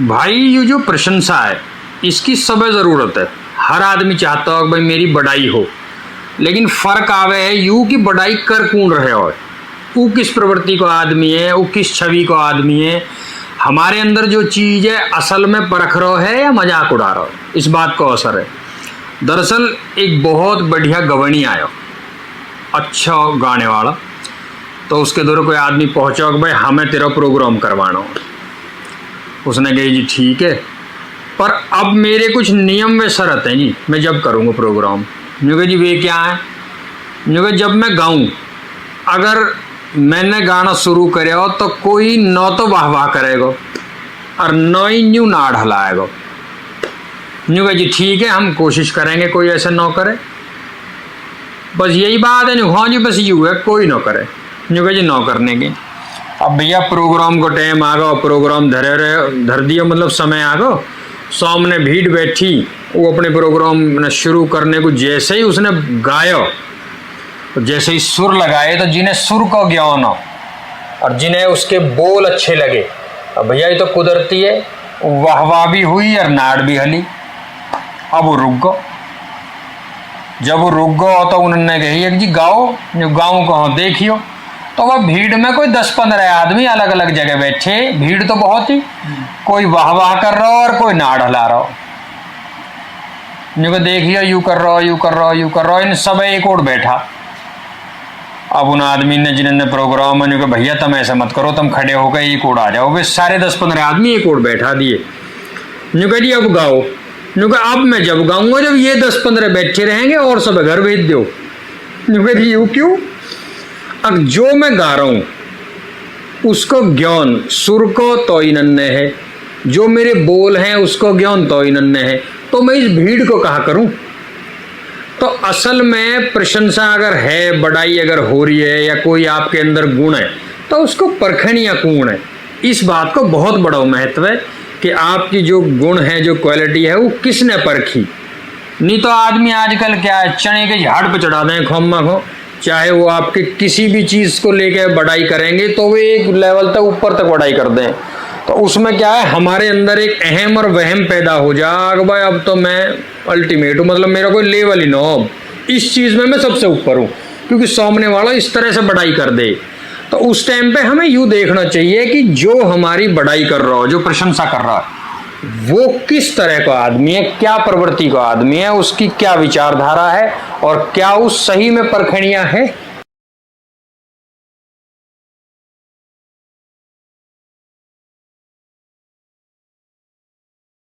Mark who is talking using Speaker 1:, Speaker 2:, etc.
Speaker 1: भाई ये जो प्रशंसा है इसकी सब ज़रूरत है। हर आदमी चाहता हो कि भाई मेरी बड़ाई हो, लेकिन फ़र्क आवे है यूँ कि बड़ाई कर कौन रहे हो, वो किस प्रवृत्ति को आदमी है, वो किस छवि को आदमी है, हमारे अंदर जो चीज़ है असल में परख रहा है या मजाक उड़ा रहा है, इस बात को असर है। दरअसल एक बहुत बढ़िया गवणी आयो, अच्छा गाने वाला, तो उसके दौर कोई आदमी पहुँचा कि भाई हमें तेरा प्रोग्राम करवाना हो। उसने कही जी ठीक है, पर अब मेरे कुछ नियम व शर्त हैं जी, मैं जब करूँगा प्रोग्राम। यूँ जी वे क्या है, यूँ जब मैं गाऊँ, अगर मैंने गाना शुरू करे हो तो कोई न तो वाह वाह करेगा और न ही न्यू नाड़ हलाएगा। यूँ जी ठीक है, हम कोशिश करेंगे कोई ऐसा न करे, बस यही बात है। न्यू हाँ जी बस यूँ है, कोई न करे। यूँ जी न करने के। अब भैया प्रोग्राम को टाइम आ गो, प्रोग्राम धर दिया, मतलब समय आ गो, सामने भीड़ बैठी, वो अपने प्रोग्राम शुरू करने को जैसे ही उसने गायो, तो जैसे ही सुर लगाए, तो जिन्हें सुर का ज्ञान हो और जिन्हें उसके बोल अच्छे लगे, अब भैया ये तो कुदरती है, वाह वाह भी हुई और नाड़ भी हली। अब वो रुक गो। जब वो रुक गो तो उन्होंने कही जी गाओ, जो गाँव कहो देखियो। तो वह भीड़ में कोई 10-15 आदमी अलग अलग जगह बैठे, भीड़ तो बहुत ही, कोई वाह वाह कर रहा हो और कोई नाड़ हला रहा हो। देखिए यूँ कर रहा हो, यूँ कर रहा हो, यूँ कर रहा हो, इन सब एक और बैठा। अब उन आदमी ने जिन्होंने प्रोग्राम में कहा भैया तुम ऐसा मत करो, तुम खड़े होकर एक और आ जाओ। वे सारे 10-15 आदमी एक और बैठा दिए। यूँ कह जी अब गाओ। यूँ कहा अब मैं जब गाऊंगा जब ये 10-15 बैठे रहेंगे और सब घर भेज दो। यूँ कह जी यूँ क्यों? अब जो मैं गा रहा हूँ उसको ज्ञान सुर को तो ही नन्हे है, जो मेरे बोल हैं उसको ज्ञान तो ही नन्हे है, तो मैं इस भीड़ को कहा करूं। तो असल में प्रशंसा अगर है, बड़ाई अगर हो रही है या कोई आपके अंदर गुण है, तो उसको परखनी या कौन है, इस बात को बहुत बड़ा महत्व है कि आपकी जो गुण है, जो क्वालिटी है, वो किसने परखी। नहीं तो आदमी आजकल क्या है, चने के झाड़ पर चढ़ा दें खोमा खो, चाहे वो आपके किसी भी चीज़ को लेके बड़ाई करेंगे तो वो एक लेवल तक ऊपर तक बड़ाई कर दें, तो उसमें क्या है, हमारे अंदर एक अहम और वहम पैदा हो जाएगा भाई अब तो मैं अल्टीमेट हूँ, मतलब मेरा कोई लेवल ही ना हो, इस चीज़ में मैं सबसे ऊपर हूँ, क्योंकि सामने वाला इस तरह से बड़ाई कर दे। तो उस टाइम पे हमें यूँ देखना चाहिए कि जो हमारी बड़ाई कर रहा हो, जो प्रशंसा कर रहा है, वो किस तरह का आदमी है, क्या प्रवृत्ति का आदमी है, उसकी क्या विचारधारा है और क्या उस सही में परखणियाँ है।